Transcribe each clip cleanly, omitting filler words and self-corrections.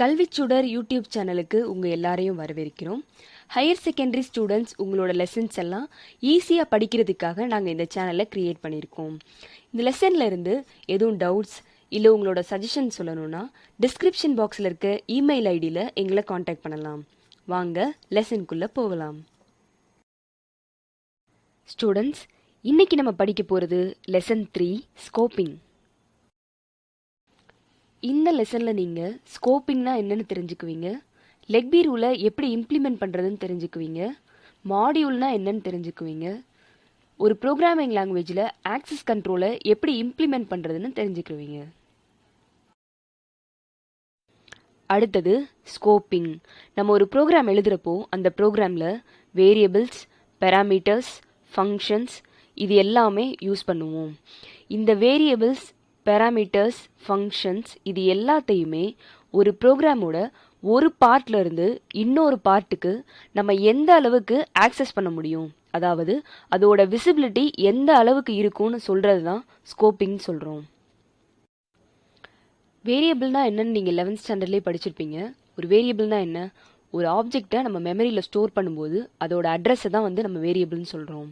கல்விச்சுடர் YouTube சேனலுக்கு உங்கள் எல்லாரையும் வரவேற்கிறோம். ஹையர் செகண்டரி ஸ்டூடெண்ட்ஸ் உங்களோட லெசன்ஸ் எல்லாம் ஈஸியாக படிக்கிறதுக்காக நாங்கள் இந்த சேனலை க்ரியேட் பண்ணியிருக்கோம். இந்த லெசனில் இருந்து எதுவும் டவுட்ஸ் இல்லை உங்களோட சஜஷன் சொல்லணும்னா டிஸ்கிரிப்ஷன் பாக்ஸில் இருக்க இமெயில் ஐடியில் எங்களை காண்டாக்ட் பண்ணலாம். வாங்க லெசனுக்குள்ளே போகலாம். ஸ்டூடெண்ட்ஸ், இன்னைக்கு நம்ம படிக்க போகிறது லெசன் 3 ஸ்கோப்பிங். இந்த லெசனில் நீங்கள் ஸ்கோப்பிங்னா என்னென்னு தெரிஞ்சுக்குவீங்க, லெக்பி ரூலை எப்படி இம்ப்ளிமெண்ட் பண்ணுறதுன்னு தெரிஞ்சுக்குவீங்க, மாடியூல்னா என்னன்னு தெரிஞ்சுக்குவீங்க, ஒரு ப்ரோக்ராமிங் லாங்குவேஜில் ஆக்சஸ் கண்ட்ரோலை எப்படி இம்ப்ளிமெண்ட் பண்ணுறதுன்னு தெரிஞ்சுக்குவீங்க. அடுத்தது ஸ்கோப்பிங். நம்ம ஒரு ப்ரோக்ராம் எழுதுகிறப்போ அந்த ப்ரோக்ராமில் வேரியபிள்ஸ், பேராமீட்டர்ஸ், ஃபங்க்ஷன்ஸ் இது எல்லாமே யூஸ் பண்ணுவோம். இந்த வேரியபிள்ஸ், பேராமீட்டர்ஸ், ஃபங்க்ஷன்ஸ் இது எல்லாத்தையுமே ஒரு ப்ரோக்ராமோட ஒரு பார்ட்ல இருந்து இன்னொரு பார்ட்டுக்கு நம்ம எந்த அளவுக்கு ஆக்சஸ் பண்ண முடியும், அதாவது அதோட விசிபிலிட்டி எந்த அளவுக்கு இருக்கும்னு சொல்கிறது தான் ஸ்கோப்பிங் சொல்கிறோம். வேரியபிள்னா என்னன்னு நீங்கள் 11th ஸ்டாண்டர்ட்லேயே படிச்சிருப்பீங்க. ஒரு வேரியபிள்னா என்ன? ஒரு ஆப்ஜெக்டை நம்ம மெமரியில் ஸ்டோர் பண்ணும்போது அதோட அட்ரஸை தான் நம்ம வேரியபிள்னு சொல்கிறோம்.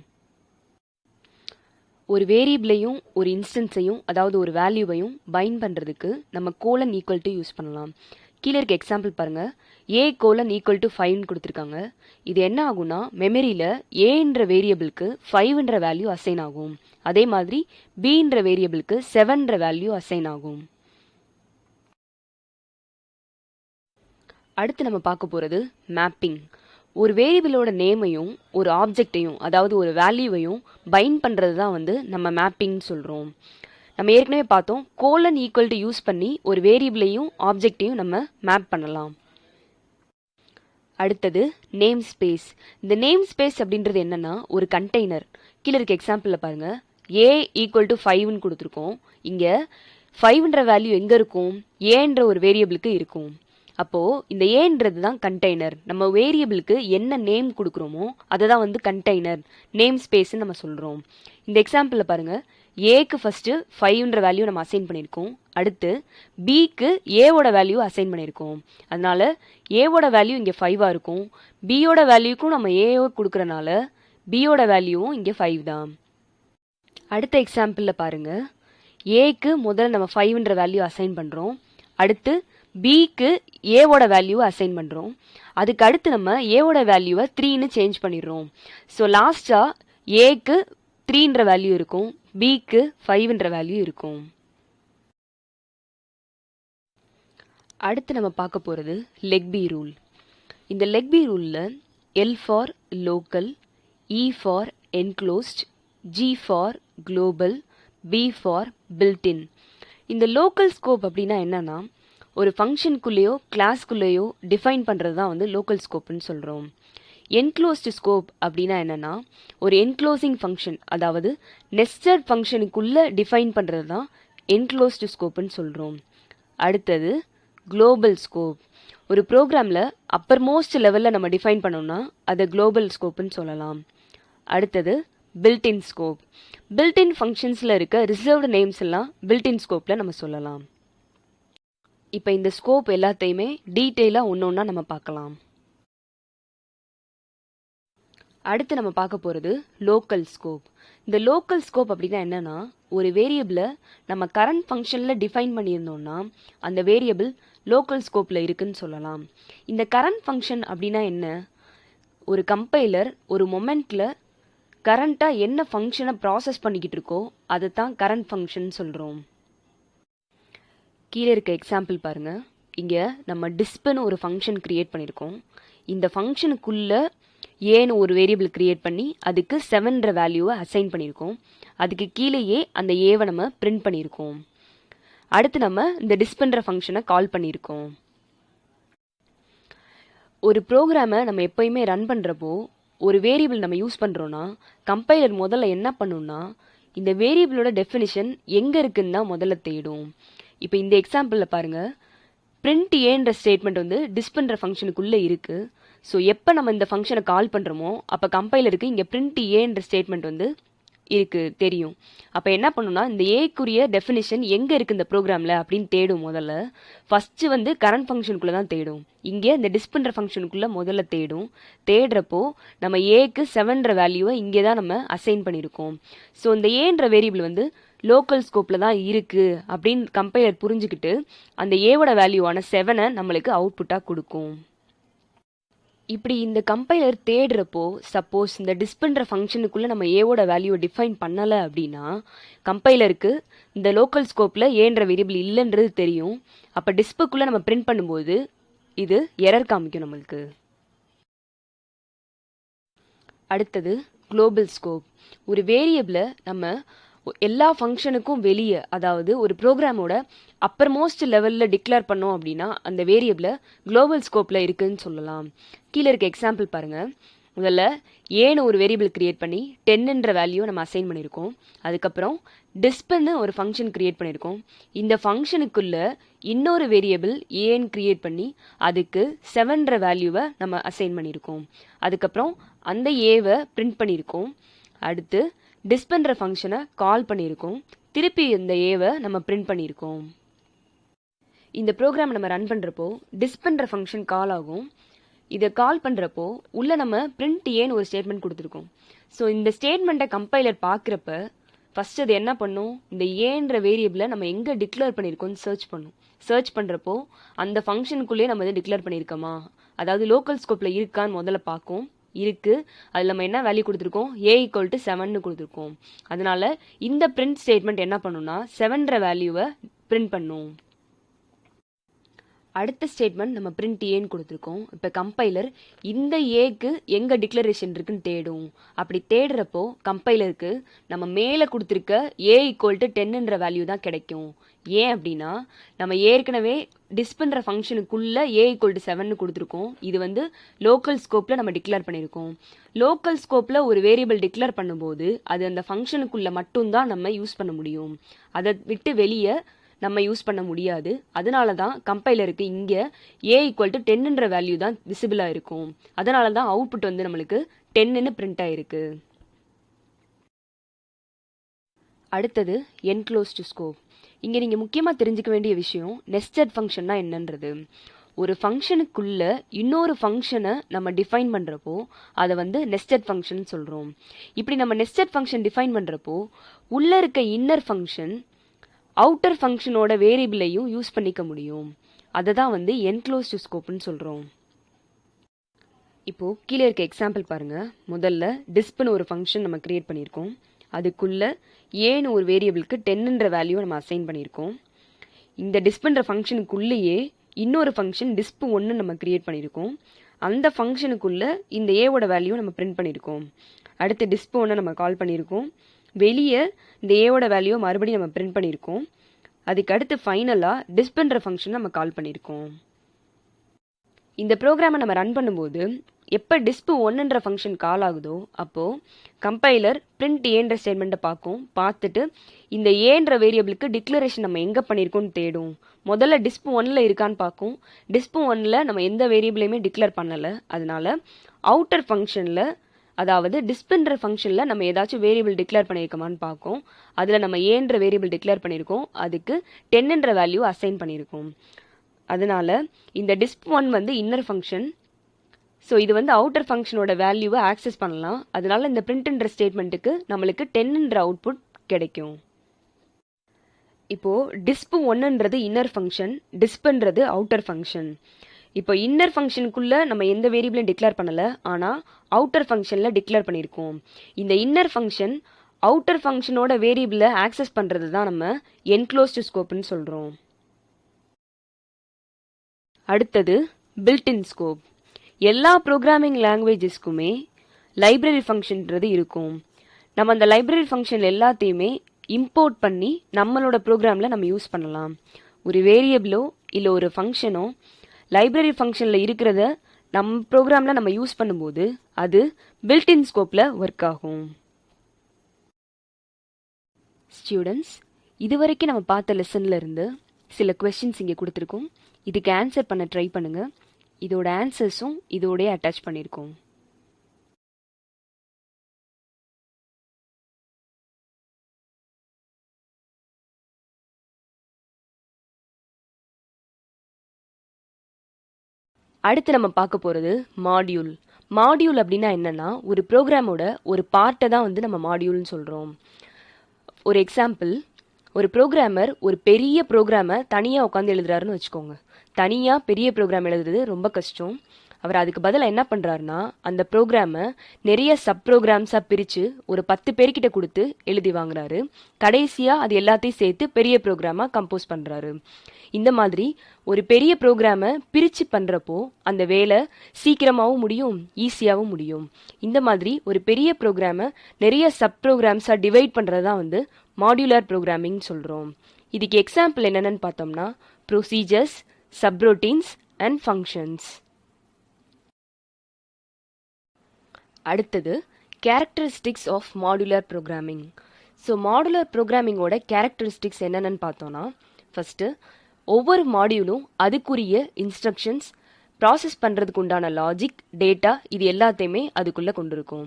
ஒரு வேரியபிளையும் ஒரு இன்ஸ்டன்ஸையும் அதாவது ஒரு வேல்யூவையும் பைண்ட் பண்ணுறதுக்கு நம்ம கோலன் ஈக்குவல் டு யூஸ் பண்ணலாம். கீழே இருக்க எக்ஸாம்பிள் பாருங்கள். ஏ கோலன் ஈக்குவல் டு 5 கொடுத்துருக்காங்க. இது என்ன ஆகும்னா மெமரியில் ஏன்ற வேரியபிளுக்கு 5ன்ற வேல்யூ அசைன் ஆகும். அதே மாதிரி பின்ற வேரியபிளுக்கு 7ன்ற வேல்யூ அசைன் ஆகும். அடுத்து நம்ம பார்க்க போகிறது மேப்பிங். ஒரு வேரியபிளோட நேமையும் ஒரு ஆப்ஜெக்டையும் அதாவது ஒரு வேல்யூவையும் பைண்ட் பண்ணுறது தான் நம்ம மேப்பிங் சொல்கிறோம். நம்ம ஏற்கனவே பார்த்தோம், கோலன் ஈக்குவல் டு யூஸ் பண்ணி ஒரு வேரியபிளையும் ஆப்ஜெக்டையும் நம்ம மேப் பண்ணலாம். அடுத்தது நேம் ஸ்பேஸ். இந்த நேம் ஸ்பேஸ் அப்படின்றது என்னன்னா ஒரு கண்டெய்னர். கீழே இருக்க எக்ஸாம்பிளில் பாருங்கள், ஏ ஈக்குவல் டு 5ன்னு கொடுத்துருக்கோம். இங்கே 5ன்ற வேல்யூ எங்கே இருக்கும்? ஏன்ற ஒரு வேரியபிளுக்கு இருக்கும். அப்போது இந்த ஏன்றது தான் கண்டெய்னர். நம்ம வேரியபிளுக்கு என்ன நேம் கொடுக்குறோமோ அதை தான் கண்டெய்னர், நேம் ஸ்பேஸ்ன்னு நம்ம சொல்கிறோம். இந்த எக்ஸாம்பிளில் பாருங்கள், ஏக்கு ஃபஸ்ட்டு 5ன்ற வேல்யூ நம்ம அசைன் பண்ணியிருக்கோம். அடுத்து பிக்கு ஏவோட வேல்யூ அசைன் பண்ணியிருக்கோம். அதனால் ஏவோட வேல்யூ இங்கே 5ஆக இருக்கும். பியோட வேல்யூக்கும் நம்ம ஏஓ கொடுக்குறனால பியோட வேல்யூவும் இங்கே 5 தான். அடுத்த எக்ஸாம்பிளில் பாருங்கள், ஏக்கு முதல்ல நம்ம 5ன்ற வேல்யூ அசைன் பண்ணுறோம். அடுத்து பிக்கு ஏவோட வேல்யூவை அசைன் பண்ணுறோம். அதுக்கு அடுத்து நம்ம ஏவோட வேல்யூவை 3ன்னு சேஞ்ச் பண்ணிடுறோம். ஸோ லாஸ்ட்டாக ஏக்கு 3ன்ற வேல்யூ இருக்கும், பிக்கு 5ன்ற வேல்யூ இருக்கும். அடுத்து நம்ம பார்க்க போகிறது லெக்பி ரூல். இந்த லெக்பி ரூலில் L for local, E for enclosed, G for global, B for built-in. இந்த லோக்கல் ஸ்கோப் அப்படின்னா என்னன்னா ஒரு ஃபங்க்ஷனுக்குள்ளேயோ கிளாஸ்க்குள்ளேயோ டிஃபைன் பண்ணுறது தான் லோக்கல் ஸ்கோப்புன்னு சொல்கிறோம். என்க்ளோஸ்டு ஸ்கோப் அப்படின்னா என்னென்னா ஒரு என்க்ளோசிங் ஃபங்க்ஷன், அதாவது நெஸ்டட் ஃபங்க்ஷனுக்குள்ளே டிஃபைன் பண்ணுறது தான் என்க்ளோஸ்டு ஸ்கோப்புன்னு சொல்கிறோம். அடுத்தது குளோபல் ஸ்கோப். ஒரு ப்ரோக்ராமில் அப்பர் மோஸ்ட் லெவலில் நம்ம டிஃபைன் பண்ணோம்னா அதை குளோபல் ஸ்கோப்புன்னு சொல்லலாம். அடுத்தது பில்டின் ஸ்கோப். பில்டின் ஃபங்க்ஷன்ஸில் இருக்க ரிசர்வ்டு நேம்ஸ் எல்லாம் பில்டின் ஸ்கோப்பில் நம்ம சொல்லலாம். இப்போ இந்த ஸ்கோப் எல்லாத்தையுமே டீட்டெயிலாக ஒன்று ஒன்றா நம்ம பார்க்கலாம். அடுத்து நம்ம பார்க்க போகிறது லோக்கல் ஸ்கோப். இந்த லோக்கல் ஸ்கோப் அப்படின்னா என்னன்னா ஒரு வேரியபிளை நம்ம கரண்ட் ஃபங்க்ஷனில் டிஃபைன் பண்ணியிருந்தோம்னா அந்த வேரியபிள் லோக்கல் ஸ்கோப்பில் இருக்குன்னு சொல்லலாம். இந்த கரண்ட் ஃபங்க்ஷன் அப்படின்னா என்ன? ஒரு கம்பைலர் ஒரு மொமெண்ட்டில் கரண்ட்டாக என்ன ஃபங்க்ஷனை ப்ராசஸ் பண்ணிக்கிட்டு இருக்கோ அதை தான் கரண்ட் ஃபங்க்ஷன் சொல்கிறோம். கீழே இருக்க எக்ஸாம்பிள் பாருங்கள். இங்கே நம்ம டிஸ்ப்னு ஒரு ஃபங்க்ஷன் க்ரியேட் பண்ணியிருக்கோம். இந்த ஃபங்க்ஷனுக்குள்ளே ஏன்னு ஒரு வேரியபிள் க்ரியேட் பண்ணி அதுக்கு 7ன்ற வேல்யூவை அசைன் பண்ணியிருக்கோம். அதுக்கு கீழேயே அந்த ஏவை நம்ம பிரிண்ட் பண்ணியிருக்கோம். அடுத்து நம்ம இந்த டிஸ்ப்ன்ற ஃபங்க்ஷனை கால் பண்ணியிருக்கோம். ஒரு ப்ரோக்ராமை நம்ம எப்போயுமே ரன் பண்ணுறப்போ ஒரு வேரியபிள் நம்ம யூஸ் பண்ணுறோன்னா கம்பைலர் முதல்ல என்ன பண்ணுன்னா இந்த வேரியபிளோட டெஃபினிஷன் எங்கே இருக்குன்னு தான் முதல்ல தேடும். இப்போ இந்த எக்ஸாம்பிளில் பாருங்கள், பிரிண்ட் ஏன்ற ஸ்டேட்மெண்ட் டிஸ்ப்ன்ற ஃபங்க்ஷனுக்குள்ளே இருக்குது. ஸோ எப்போ நம்ம இந்த ஃபங்க்ஷனை கால் பண்ணுறோமோ அப்போ கம்பைலருக்கு இங்கே பிரிண்ட் ஏன்ற ஸ்டேட்மெண்ட் இருக்கு தெரியும். அப்போ என்ன பண்ணுன்னா இந்த ஏக்குரிய டெஃபினிஷன் எங்கே இருக்குது இந்த ப்ரோக்ராமில் அப்படின்னு தேடும். முதல்ல ஃபஸ்ட்டு வந்து கரண்ட் ஃபங்க்ஷனுக்குள்ளே தான் தேடும். இங்கே இந்த டிஸ்பெண்டர் ஃபங்க்ஷனுக்குள்ளே முதல்ல தேடும். தேடுறப்போ நம்ம ஏக்கு 7ன்ற வேல்யூவை இங்கே தான் நம்ம அசைன் பண்ணியிருக்கோம். ஸோ இந்த ஏன்ற வேரியபிள் வந்து லோக்கல் ஸ்கோப்பில் தான் இருக்குது அப்படின்னு கம்பைலர் புரிஞ்சுக்கிட்டு அந்த ஏவோட வேல்யூவான 7 நம்மளுக்கு அவுட்புட்டாக கொடுக்கும். இப்படி இந்த கம்பைலர் தேடுறப்போ சப்போஸ் இந்த டிஸ்பெண்டர் ஃபங்க்ஷனுக்குள்ளே நம்ம ஏவோட வேல்யூவை டிஃபைன் பண்ணலை அப்படின்னா கம்பைலருக்கு இந்த லோக்கல் ஸ்கோப்பில் ஏன்ற வேரியபிள் இல்லைன்றது தெரியும். அப்போ டிஸ்புக்குள்ளே நம்ம பிரிண்ட் பண்ணும்போது இது எரர் காமிக்கும் நம்மளுக்கு. அடுத்தது குளோபல் ஸ்கோப். ஒரு வேரியபிளை நம்ம எல்லா ஃபங்க்ஷனுக்கும் வெளியே, அதாவது ஒரு ப்ரோக்ராமோட அப்பர் மோஸ்ட் லெவலில் டிக்ளேர் பண்ணோம் அப்படின்னா அந்த வேரியபிளை குளோபல் ஸ்கோப்பில் இருக்குதுன்னு சொல்லலாம். கீழே இருக்க எக்ஸாம்பிள் பாருங்கள். முதல்ல ஏன்னு ஒரு வேரியபிள் கிரியேட் பண்ணி 10ன்ற வேல்யூ நம்ம அசைன் பண்ணியிருக்கோம். அதுக்கப்புறம் டிஸ்ப்னு ஒரு ஃபங்க்ஷன் கிரியேட் பண்ணியிருக்கோம். இந்த ஃபங்க்ஷனுக்குள்ளே இன்னொரு வேரியபிள் ஏன்னு கிரியேட் பண்ணி அதுக்கு 7ன்ற வேல்யூவை நம்ம அசைன் பண்ணியிருக்கோம். அதுக்கப்புறம் அந்த ஏவை பிரிண்ட் பண்ணியிருக்கோம். அடுத்து டிஸ்பெண்டர் ஃபங்க்ஷனை கால் பண்ணியிருக்கோம். திருப்பி இந்த ஏவை நம்ம பிரிண்ட் பண்ணியிருக்கோம். இந்த ப்ரோக்ராம் நம்ம ரன் பண்ணுறப்போ டிஸ்பெண்டர் ஃபங்க்ஷன் கால் ஆகும். இதை கால் பண்ணுறப்போ உள்ள நம்ம பிரிண்ட் ஏன்னு ஒரு ஸ்டேட்மெண்ட் கொடுத்துருக்கோம். ஸோ இந்த ஸ்டேட்மெண்ட்டை கம்பைலர் பார்க்குறப்ப ஃபஸ்ட் அது என்ன பண்ணும், இந்த ஏன்ற வேரியபிளை நம்ம எங்கே டிக்ளேர் பண்ணியிருக்கோம்னு சர்ச் பண்ணும். சர்ச் பண்ணுறப்போ அந்த ஃபங்க்ஷனுக்குள்ளேயே நம்ம வந்து டிக்ளேர் பண்ணியிருக்கோமா, அதாவது லோக்கல் ஸ்கோப்பில் இருக்கான்னு முதல்ல பார்க்கும். இருக்குது. அதில் நம்ம என்ன வேல்யூ கொடுத்துருக்கோம், ஏ = 7ன்னு கொடுத்துருக்கோம். அதனால இந்த பிரிண்ட் ஸ்டேட்மெண்ட் என்ன பண்ணுன்னா 7ன்ற வேல்யூவை பிரிண்ட் பண்ணும். அடுத்த ஸ்டேட்மெண்ட் நம்ம பிரிண்ட் ஏன்னு கொடுத்துருக்கோம். இப்போ கம்பைலர் இந்த ஏக்கு எங்கே டிக்ளரேஷன் இருக்குன்னு தேடும். அப்படி தேடுறப்போ கம்பைலருக்கு நம்ம மேலே கொடுத்துருக்க ஏ = 10ன்ற வேல்யூ தான் கிடைக்கும். ஏன் அப்படின்னா நம்ம ஏற்கனவே டிஸ்பெண்டர் ஃபங்க்ஷனுக்குள்ளே ஏ = 7ன்னு கொடுத்துருக்கோம். இது வந்து லோக்கல் ஸ்கோப்பில் நம்ம டிக்ளேர் பண்ணியிருக்கோம். லோக்கல் ஸ்கோப்பில் ஒரு வேரியபிள் டிக்ளேர் பண்ணும்போது அது அந்த ஃபங்க்ஷனுக்குள்ளே மட்டும்தான் நம்ம யூஸ் பண்ண முடியும். அதை விட்டு வெளியே நம்ம யூஸ் பண்ண முடியாது. அதனால தான் கம்பைலருக்கு இங்கே ஏ = 10ன்ற வேல்யூ தான் விசிபிளாக இருக்கும். அதனால தான் அவுட்புட் வந்து நம்மளுக்கு 10ன்னு பிரிண்ட் ஆயிருக்கு. அடுத்தது என்க்ளோஸ்டு ஸ்கோப். இங்கே நீங்கள் முக்கியமாக தெரிஞ்சுக்க வேண்டிய விஷயம் நெஸ்டட் ஃபங்க்ஷன்னா என்னன்றது. ஒரு ஃபங்க்ஷனுக்குள்ளே இன்னொரு ஃபங்க்ஷனை நம்ம டிஃபைன் பண்ணுறப்போ அதை வந்து நெஸ்டட் ஃபங்க்ஷன் சொல்கிறோம். இப்படி நம்ம நெஸ்டட் ஃபங்க்ஷன் டிஃபைன் பண்ணுறப்போ உள்ளே இருக்க இன்னர் ஃபங்க்ஷன் அவுட்டர் ஃபங்க்ஷனோட வேரியபிளையும் யூஸ் பண்ணிக்க முடியும். அதை தான் வந்து என்க்ளோஸ்டு ஸ்கோப்னு சொல்கிறோம். இப்போது கீழே இருக்க எக்ஸாம்பிள் பாருங்கள். முதல்ல டிஸ்ப்னு ஒரு ஃபங்க்ஷன் நம்ம க்ரியேட் பண்ணியிருக்கோம். அதுக்குள்ளே ஏன்னு ஒரு வேரியபிளுக்கு 10ன்ற வேல்யூவை நம்ம அசைன் பண்ணியிருக்கோம். இந்த டிஸ்ப்ன்ற ஃபங்க்ஷனுக்குள்ளேயே இன்னொரு ஃபங்க்ஷன் disp1 நம்ம க்ரியேட் பண்ணியிருக்கோம். அந்த ஃபங்க்ஷனுக்குள்ளே இந்த ஏவோட வேல்யூவை நம்ம பிரிண்ட் பண்ணியிருக்கோம். அடுத்து disp1 நம்ம கால் பண்ணியிருக்கோம். வெளியே இந்த ஏவோட வேல்யூவை மறுபடியும் நம்ம பிரிண்ட் பண்ணியிருக்கோம். அதுக்கு அடுத்து ஃபைனலாக டிஸ்ப்ன்ற ஃபங்க்ஷன் நம்ம கால் பண்ணியிருக்கோம். இந்த ப்ரோக்ராமை நம்ம ரன் பண்ணும்போது எப்போ disp1ன்ற ஃபங்க்ஷன் கால் ஆகுதோ அப்போது கம்பைலர் பிரிண்ட் ஏன்ற ஸ்டேட்மெண்ட்டை பார்த்துட்டு இந்த ஏன்ற வேரியபிளுக்கு டிக்ளரேஷன் நம்ம எங்கே பண்ணியிருக்கோம்னு தேடும். முதல்ல disp1ல் இருக்கான்னு பார்க்கும். disp1ல் நம்ம எந்த வேரியபிளையுமே டிக்ளேர் பண்ணலை. அதனால அவுட்டர் ஃபங்க்ஷனில், அதாவது டிஸ்ப்ன்ற ஃபங்க்ஷனில் நம்ம ஏதாச்சும் வேரியபிள் டிக்ளேர் பண்ணியிருக்கோமான்னு பார்க்கும். அதில் நம்ம ஏன்ற வேரியபிள் டிக்ளேர் பண்ணியிருக்கோம். அதுக்கு 10ன்ற வேல்யூ அசைன் பண்ணியிருக்கோம். அதனால் இந்த disp1 வந்து இன்னர் ஃபங்க்ஷன். ஸோ இது வந்து அவுட்டர் ஃபங்க்ஷனோட வேல்யூவை ஆக்சஸ் பண்ணலாம். அதனால இந்த பிரிண்ட்ன்ற ஸ்டேட்மெண்ட்டுக்கு நம்மளுக்கு 10ன்ற அவுட்புட் கிடைக்கும். இப்போது disp1ன்றது இன்னர் ஃபங்க்ஷன், டிஸ்ப்ன்றது அவுட்டர் ஃபங்க்ஷன். இப்போ இன்னர் ஃபங்க்ஷனுக்குள்ளே நம்ம எந்த வேரியபிளையும் டிக்ளேர் பண்ணலை, ஆனால் அவுட்டர் ஃபங்க்ஷனில் டிக்ளேர் பண்ணியிருக்கோம். இந்த இன்னர் ஃபங்க்ஷன் அவுட்டர் ஃபங்க்ஷனோட வேரியபிளை ஆக்சஸ் பண்ணுறது தான் நம்ம என்க்ளோஸ்டு ஸ்கோப்னு சொல்கிறோம். அடுத்தது பில்ட்-இன் ஸ்கோப். எல்லா ப்ரோக்ராமிங் லாங்குவேஜஸ்க்குமே லைப்ரரி ஃபங்க்ஷன்றது இருக்கும். நம்ம அந்த லைப்ரரி ஃபங்க்ஷன் எல்லாத்தையுமே இம்போர்ட் பண்ணி நம்மளோட ப்ரோக்ராமில் நம்ம யூஸ் பண்ணலாம். ஒரு வேரியபிளோ இல்லை ஒரு ஃபங்க்ஷனோ லைப்ரரி ஃபங்க்ஷனில் இருக்கிறத நம்ம ப்ரோக்ராமில் நம்ம யூஸ் பண்ணும்போது அது பில்ட்-இன் ஸ்கோப்பில் ஒர்க் ஆகும். ஸ்டூடெண்ட்ஸ், இது வரைக்கும் நம்ம பார்த்த லெசனில் இருந்து சில கொஸ்டின்ஸ் இங்கே கொடுத்துருக்கோம். இதுக்கு ஆன்சர் பண்ண ட்ரை பண்ணுங்கள். இதோட ஆன்சர்ஸும் இதோடய அட்டாச் பண்ணியிருக்கோம். அடுத்து நம்ம பார்க்க போகிறது மாடியூல். மாடியூல் அப்படின்னா என்னன்னா, ஒரு ப்ரோக்ராமோட ஒரு பார்ட்டை தான் வந்து நம்ம மாடியூல்னு சொல்கிறோம். ஒரு எக்ஸாம்பிள், ஒரு ப்ரோக்ராமர் ஒரு பெரிய ப்ரோக்ராமை தனியாக உட்காந்து எழுதுறாருன்னு வச்சுக்கோங்க. தனியாக பெரிய ப்ரோக்ராம் எழுதுறது ரொம்ப கஷ்டம். அவர் அதுக்கு பதிலாக என்ன பண்ணுறாருனா, அந்த ப்ரோக்ராமை நிறைய சப் ப்ரோக்ராம்ஸாக பிரித்து ஒரு 10 பேர்கிட்ட கொடுத்து எழுதி வாங்குறாரு. கடைசியாக அது எல்லாத்தையும் சேர்த்து பெரிய ப்ரோக்ராமாக கம்போஸ் பண்ணுறாரு. இந்த மாதிரி ஒரு பெரிய ப்ரோக்ராமை பிரித்து பண்ணுறப்போ அந்த வேலை சீக்கிரமாகவும் முடியும், ஈஸியாகவும் முடியும். இந்த மாதிரி ஒரு பெரிய ப்ரோக்ராமை நிறைய சப் ப்ரோக்ராம்ஸாக டிவைட் பண்ணுறது தான் வந்து மாடியுலர் ப்ரோக்ராமிங் சொல்கிறோம். இதுக்கு எக்ஸாம்பிள் என்னென்னு பார்த்தோம்னா, ப்ரொசீஜர்ஸ், சப்ரோட்டீன்ஸ் அண்ட் ஃபங்க்ஷன்ஸ். அடுத்தது characteristics of modular programming. So modular ப்ரோக்ராமிங்கோட கேரக்டரிஸ்டிக்ஸ் என்னென்னு பார்த்தோன்னா, ஃபஸ்ட்டு ஒவ்வொரு மாடியூலும் அதுக்குரிய இன்ஸ்ட்ரக்ஷன்ஸ், ப்ராசஸ் பண்ணுறதுக்கு உண்டான லாஜிக், டேட்டா இது எல்லாத்தையுமே அதுக்குள்ளே கொண்டு இருக்கும்.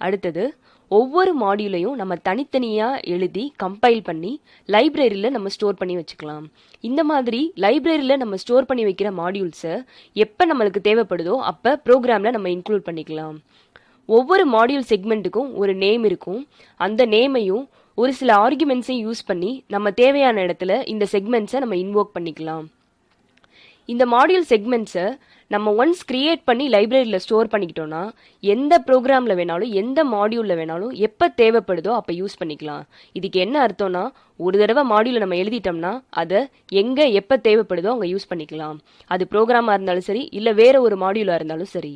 அடுத்தது ஒவ்வொரு மாடியூலையும் நம்ம தனித்தனியாக எழுதி கம்பைல் பண்ணி லைப்ரரியில் நம்ம ஸ்டோர் பண்ணி வச்சுக்கலாம். இந்த மாதிரி லைப்ரரியில் நம்ம ஸ்டோர் பண்ணி வைக்கிற மாடியூல்ஸை எப்போ நம்மளுக்கு தேவைப்படுதோ அப்போ ப்ரோக்ராமில் நம்ம இன்க்ளூட் பண்ணிக்கலாம். ஒவ்வொரு மாடியூல் செக்மெண்ட்டுக்கும் ஒரு நேம் இருக்கும். அந்த நேமையும் ஒரு சில ஆர்குமெண்ட்ஸையும் யூஸ் பண்ணி நம்ம தேவையான இடத்துல இந்த செக்மெண்ட்ஸை நம்ம இன்வோக் பண்ணிக்கலாம். இந்த மாடியூல் செக்மெண்ட்ஸை நம்ம ஒன்ஸ் கிரியேட் பண்ணி லைப்ரரியில் ஸ்டோர் பண்ணிக்கிட்டோன்னா எந்த ப்ரோக்ராமில் வேணாலும் எந்த மாடியூலில் வேணாலும் எப்போ தேவைப்படுதோ அப்போ யூஸ் பண்ணிக்கலாம். இதுக்கு என்ன அர்த்தம்னா, ஒரு தடவை மாடியூலை நம்ம எழுதிட்டோம்னா அதை எங்கே எப்போ தேவைப்படுதோ அங்கே யூஸ் பண்ணிக்கலாம். அது ப்ரோக்ராமாக இருந்தாலும் சரி, இல்லை வேற ஒரு மாடியூலாக இருந்தாலும் சரி.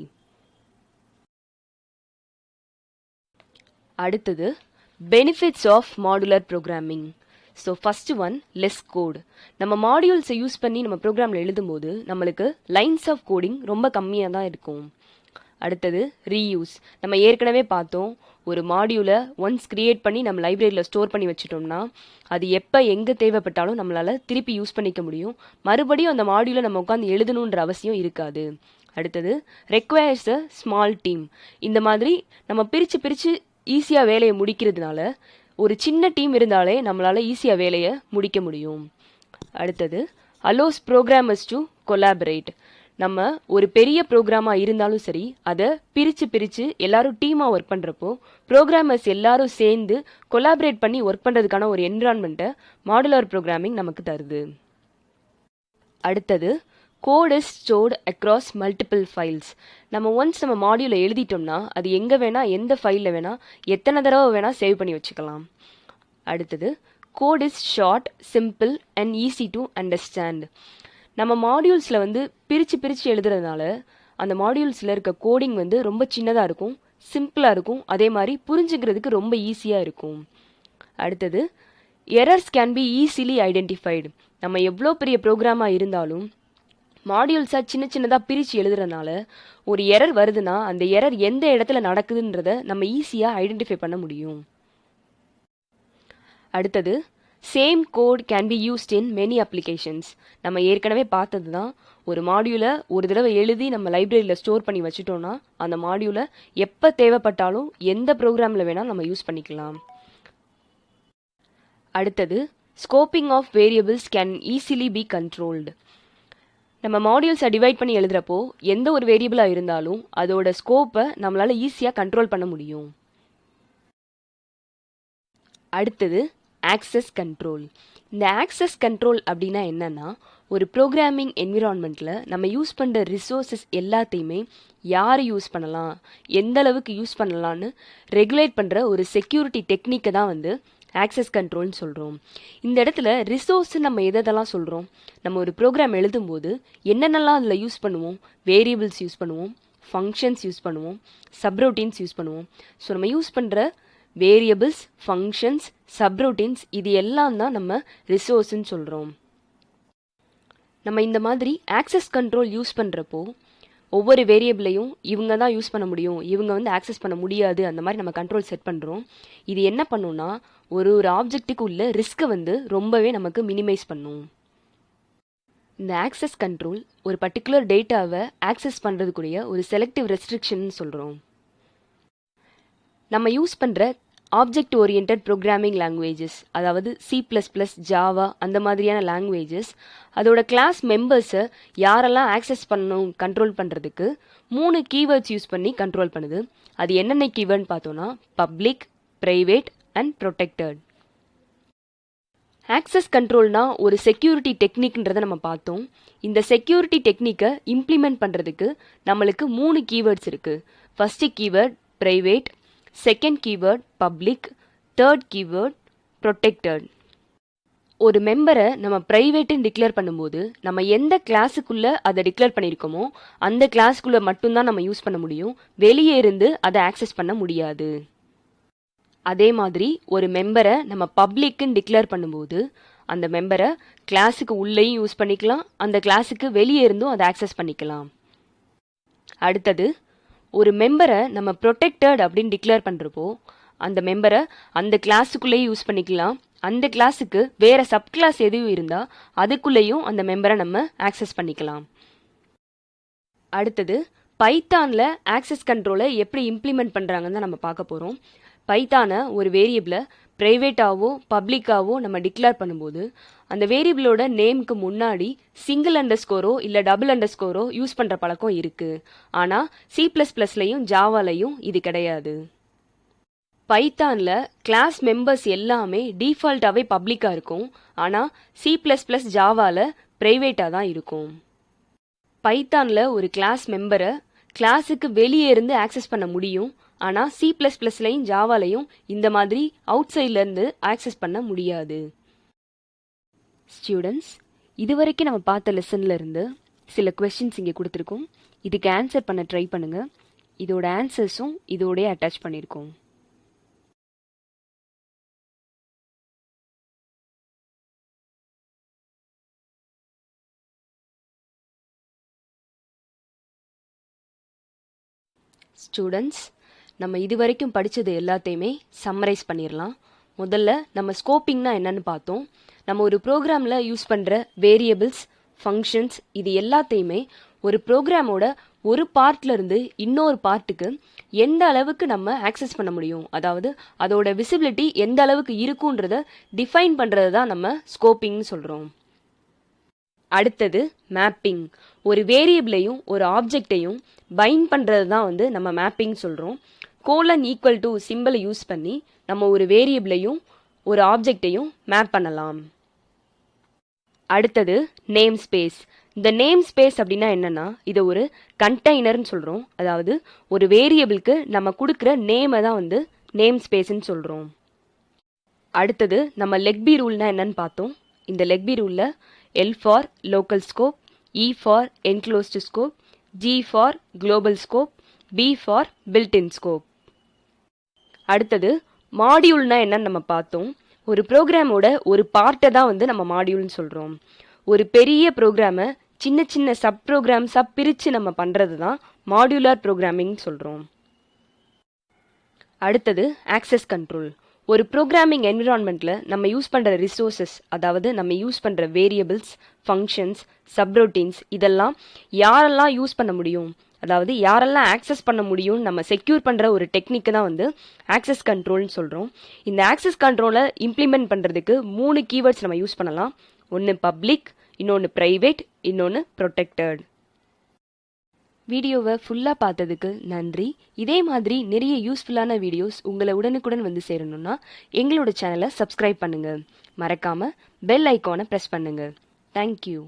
அடுத்தது benefits of modular programming. So first one, less code. நம்ம மாடியூல்ஸை யூஸ் பண்ணி நம்ம ப்ரோக்ராமில் எழுதும்போது நம்மளுக்கு லைன்ஸ் ஆஃப் கோடிங் ரொம்ப கம்மியாக தான் இருக்கும். அடுத்தது ரீயூஸ். நம்ம ஏற்கனவே பார்த்தோம், ஒரு மாடியூலை ஒன்ஸ் கிரியேட் பண்ணி நம்ம லைப்ரரியில் ஸ்டோர் பண்ணி வச்சுட்டோம்னா அது எப்போ எங்கே தேவைப்பட்டாலும் நம்மளால் திருப்பி யூஸ் பண்ணிக்க முடியும். மறுபடியும் அந்த மாடியூலை நம்ம உட்காந்து எழுதணுன்ற அவசியம் இருக்காது. அடுத்தது ரெக்வயர்ஸ் அ ஸ்மால் டீம். இந்த மாதிரி நம்ம பிரித்து ஈஸியாக வேலையை முடிக்கிறதுனால ஒரு சின்ன டீம் இருந்தாலே நம்மளால் ஈஸியாக வேலையை முடிக்க முடியும். அடுத்தது அலோஸ் ப்ரோக்ராமர்ஸ் டு கொலாபரேட். நம்ம ஒரு பெரிய ப்ரோக்ராமாக இருந்தாலும் சரி, அதை பிரித்து எல்லாரும் டீமாக ஒர்க் பண்ணுறப்போ ப்ரோக்ராமர்ஸ் எல்லாரும் சேர்ந்து கொலாபரேட் பண்ணி ஒர்க் பண்ணுறதுக்கான ஒரு என்விரான்மெண்ட்டை மாடுலர் ப்ரோக்ராமிங் நமக்கு தருது. அடுத்தது code is stored across multiple files. நம்ம ஒன்ஸ் நம்ம மாடியூலை எழுதிட்டோம்னா அது எங்கே வேணால் எந்த ஃபைலில் வேணால் எத்தனை தடவை வேணால் சேவ் பண்ணி வச்சுக்கலாம். அடுத்தது code is short, simple and easy to understand. நம்ம மாடியூல்ஸில் வந்து பிரித்து எழுதுறதுனால அந்த மாடியூல்ஸில் இருக்க கோடிங் வந்து ரொம்ப சின்னதாக இருக்கும், சிம்பிளாக இருக்கும், அதே மாதிரி புரிஞ்சுக்கிறதுக்கு ரொம்ப ஈஸியாக இருக்கும். அடுத்தது errors can be easily identified. நம்ம எவ்வளோ பெரிய ப்ரோக்ராமாக இருந்தாலும் மாடியூல்ஸாக சின்னதாக பிரித்து எழுதுறதுனால ஒரு எரர் வருதுன்னா அந்த எரர் எந்த இடத்துல நடக்குதுன்றத நம்ம ஈஸியாக ஐடென்டிஃபை பண்ண முடியும். அடுத்தது same code can be used in many applications. நம்ம ஏற்கனவே பார்த்தது தான், ஒரு மாடியூலை ஒரு தடவை எழுதி நம்ம லைப்ரரியில் ஸ்டோர் பண்ணி வச்சுட்டோன்னா அந்த மாடியூலை எப்போ தேவைப்பட்டாலும் எந்த ப்ரோக்ராமில் வேணாலும் நம்ம யூஸ் பண்ணிக்கலாம். அடுத்தது scoping of variables can easily be controlled. நம்ம மாடியூல்ஸை டிவைட் பண்ணி எழுதுகிறப்போ எந்த ஒரு வேரியபிளாக இருந்தாலும் அதோட ஸ்கோப்பை நம்மளால் ஈஸியாக கண்ட்ரோல் பண்ண முடியும். அடுத்தது ஆக்சஸ் கண்ட்ரோல். இந்த ஆக்சஸ் கண்ட்ரோல் அப்படின்னா என்னன்னா, ஒரு ப்ரோக்ராமிங் என்விரான்மெண்ட்டில் நம்ம யூஸ் பண்ணுற ரிசோர்ஸஸ் எல்லாத்தையுமே யார் யூஸ் பண்ணலாம், எந்த அளவுக்கு யூஸ் பண்ணலான்னு ரெகுலேட் பண்ணுற ஒரு செக்யூரிட்டி டெக்னிக்கை தான் வந்து ஆக்சஸ் கண்ட்ரோல்னு சொல்கிறோம். இந்த இடத்துல ரிசோர்ஸ் நம்ம எதெல்லாம் சொல்கிறோம், நம்ம ஒரு ப்ரோக்ராம் எழுதும்போது என்னென்னலாம் அதில் யூஸ் பண்ணுவோம், வேரியபிள்ஸ் யூஸ் பண்ணுவோம், ஃபங்க்ஷன்ஸ் யூஸ் பண்ணுவோம், சப்ரோட்டீன்ஸ் யூஸ் பண்ணுவோம். ஸோ நம்ம யூஸ் பண்ணுற வேரியபிள்ஸ், ஃபங்க்ஷன்ஸ், சப்ரோட்டீன்ஸ் இது எல்லாம் தான் நம்ம ரிசோர்ஸ்ன்னு சொல்கிறோம். நம்ம இந்த மாதிரி ஆக்சஸ் கண்ட்ரோல் யூஸ் பண்ணுறப்போ ஒவ்வொரு வேரியபிளையும் இவங்க தான் யூஸ் பண்ண முடியும், இவங்க வந்து ஆக்சஸ் பண்ண முடியாது, அந்த மாதிரி நம்ம கண்ட்ரோல் செட் பண்ணுறோம். இது என்ன பண்ணுன்னா ஒரு ஆப்ஜெக்ட்டுக்கு உள்ள ரிஸ்க்கை வந்து ரொம்பவே நமக்கு மினிமைஸ் பண்ணும். இந்த ஆக்சஸ் கண்ட்ரோல் ஒரு பர்டிகுலர் டேட்டாவை ஆக்சஸ் பண்ணுறதுக்குரிய ஒரு செலக்டிவ் ரெஸ்ட்ரிக்ஷன் சொல்கிறோம். நம்ம யூஸ் பண்ணுற ஆப்ஜெக்ட் ஓரியன்ட் ப்ரோக்ராமிங் லாங்குவேஜஸ், அதாவது C++, ஜாவா அந்த மாதிரியான லாங்குவேஜஸ் அதோட கிளாஸ் மெம்பர்ஸை யாரெல்லாம் ஆக்சஸ் பண்ணணும் கண்ட்ரோல் பண்ணுறதுக்கு 3 கீவேர்ட்ஸ் யூஸ் பண்ணி கண்ட்ரோல் பண்ணுது. அது என்னென்ன கீவேர்ட்னு பார்த்தோன்னா public, private and protected. Access கண்ட்ரோல்னா ஒரு செக்யூரிட்டி டெக்னிக்ன்றதை நம்ம பார்த்தோம். இந்த செக்யூரிட்டி டெக்னிக்கை இம்ப்ளிமெண்ட் பண்ணுறதுக்கு நம்மளுக்கு 3 கீவேர்ட்ஸ் இருக்குது. First keyword private, second keyword public, third keyword protected. ஒரு மெம்பரை நம்ம ப்ரைவேட்டுன்னு டிக்ளேர் பண்ணும்போது நம்ம எந்த கிளாஸுக்குள்ளே அதை டிக்ளேர் பண்ணியிருக்கோமோ அந்த கிளாஸுக்குள்ளே மட்டும்தான் நம்ம யூஸ் பண்ண முடியும், வெளியே இருந்து அதை ஆக்சஸ் பண்ண முடியாது. அதே மாதிரி ஒரு மெம்பரை நம்ம பப்ளிக்குன்னு டிக்ளேர் பண்ணும்போது அந்த மெம்பரை கிளாஸுக்கு உள்ளேயும் யூஸ் பண்ணிக்கலாம், அந்த கிளாஸுக்கு வெளியே இருந்தும் அதை ஆக்சஸ் பண்ணிக்கலாம். அடுத்தது ஒரு மெம்பரை நம்ம ப்ரொடெக்டட் அப்படின்னு டிக்ளேர் பண்ணுறப்போ அந்த மெம்பரை அந்த கிளாஸுக்குள்ளேயும் யூஸ் பண்ணிக்கலாம், அந்த கிளாஸுக்கு வேறு சப் கிளாஸ் எதுவும் இருந்தால் அதுக்குள்ளேயும் அந்த மெம்பரை நம்ம ஆக்சஸ் பண்ணிக்கலாம். அடுத்தது பைத்தானில் ஆக்சஸ் கண்ட்ரோலை எப்படி இம்ப்ளிமெண்ட் பண்ணுறாங்கன்னு தான் நம்ம பார்க்க போகிறோம். பைத்தானை ஒரு வேரியபிளை ப்ரைவேட்டாவோ பப்ளிக்காவோ நம்ம டிக்ளேர் பண்ணும்போது அந்த வேரியபிளோட நேமுக்கு முன்னாடி சிங்கிள் அண்டர்ஸ்கோரோ இல்லை டபுள் அண்டர்ஸ்கோரோ யூஸ் பண்ணுற பழக்கம் இருக்குது. ஆனால் C++லையும் ஜாவாலையும் இது கிடையாது. பைத்தானில் கிளாஸ் மெம்பர்ஸ் எல்லாமே டிஃபால்ட்டாகவே பப்ளிக்காக இருக்கும், ஆனால் C++, ஜாவாவில் ப்ரைவேட்டாக தான் இருக்கும். பைத்தானில் ஒரு கிளாஸ் மெம்பரை கிளாஸுக்கு வெளியே இருந்து ஆக்சஸ் பண்ண முடியும், ஆனால் C++லையும் ஜாவாலையும் இந்த மாதிரி அவுட் சைட்லேருந்து ஆக்சஸ் பண்ண முடியாது. ஸ்டூடெண்ட்ஸ், இதுவரைக்கும் நம்ம பார்த்த லெசனில் இருந்து சில கொஸ்டின்ஸ் இங்கே கொடுத்துருக்கோம். இதுக்கு ஆன்சர் பண்ண ட்ரை பண்ணுங்கள். இதோட ஆன்சர்ஸும் இதோடய அட்டாச் பண்ணியிருக்கோம். ஸ்டூடெண்ட்ஸ், நம்ம இது வரைக்கும் படித்தது எல்லாத்தையுமே சம்மரைஸ் பண்ணிடலாம். முதல்ல நம்ம ஸ்கோப்பிங்னா என்னன்னு பார்த்தோம். நம்ம ஒரு ப்ரோக்ராமில் யூஸ் பண்ணுற வேரியபிள்ஸ், ஃபங்க்ஷன்ஸ் இது எல்லாத்தையுமே ஒரு ப்ரோக்ராமோட ஒரு பார்ட்லேருந்து இன்னொரு பார்ட்டுக்கு எந்த அளவுக்கு நம்ம ஆக்சஸ் பண்ண முடியும், அதாவது அதோட விசிபிலிட்டி எந்த அளவுக்கு இருக்குன்றத டிஃபைன் பண்ணுறது தான் நம்ம ஸ்கோப்பிங்னு சொல்கிறோம். அடுத்தது மேப்பிங். ஒரு வேரியபிளையும் ஒரு ஆப்ஜெக்டையும் பைண்ட் பண்ணுறது தான் நம்ம மேப்பிங் சொல்கிறோம். கோலன் ஈக்குவல் டு சிம்பிளை யூஸ் பண்ணி நம்ம ஒரு வேரியபிளையும் ஒரு ஆப்ஜெக்டையும் மேப் பண்ணலாம். அடுத்தது நேம் ஸ்பேஸ். இந்த நேம் ஸ்பேஸ் அப்படின்னா என்னன்னா, இதை ஒரு கண்டெய்னர்னு சொல்கிறோம். அதாவது ஒரு வேரியபிளுக்கு நம்ம கொடுக்குற நேமை தான் நேம் ஸ்பேஸ்ன்னு சொல்கிறோம். அடுத்தது நம்ம லெக்பி ரூல்னா என்னன்னு பார்த்தோம். இந்த லெக்பி ரூலில் L for local scope, E for enclosed scope, G for global scope, B for built-in scope. அடுத்தது மாடியூல்னா என்னன்னு நம்ம பார்த்தோம். ஒரு ப்ரோக்ராமோட ஒரு பார்ட்டை தான் நம்ம மாடியூல்னு சொல்கிறோம். ஒரு பெரிய ப்ரோக்ராமை சின்ன சின்ன சப் ப்ரோக்ராம்ஸாக பிரித்து நம்ம பண்ணுறது தான் மாடியூலர் ப்ரோக்ராமிங் சொல்கிறோம். அடுத்தது ஆக்சஸ் கண்ட்ரோல். ஒரு ப்ரோக்ராமிங் என்விரான்மெண்ட்டில் நம்ம யூஸ் பண்ணுற ரிசோர்ஸஸ், அதாவது நம்ம யூஸ் பண்ணுற வேரியபிள்ஸ், ஃபங்க்ஷன்ஸ், சப்ரோட்டீன்ஸ் இதெல்லாம் யாரெல்லாம் யூஸ் பண்ண முடியும், அதாவது யாரெல்லாம் ஆக்சஸ் பண்ண முடியும்னு நம்ம செக்யூர் பண்ணுற ஒரு டெக்னிக்கு தான் ஆக்சஸ் கண்ட்ரோல்னு சொல்கிறோம். இந்த ஆக்சஸ் கண்ட்ரோலை இம்ப்ளிமெண்ட் பண்ணுறதுக்கு 3 கீவேர்ட்ஸ் நம்ம யூஸ் பண்ணலாம். ஒன்று பப்ளிக், இன்னொன்று ப்ரைவேட், இன்னொன்று ப்ரொடெக்டட். வீடியோவை ஃபுல்லாக பார்த்ததுக்கு நன்றி. இதே மாதிரி நிறைய யூஸ்ஃபுல்லான வீடியோஸ் உங்களை உடனுக்குடன் சேரணும்னா எங்களோட சேனலை சப்ஸ்கிரைப் பண்ணுங்கள். மறக்காமல் பெல் ஐக்கானை ப்ரெஸ் பண்ணுங்கள். தேங்க்யூ.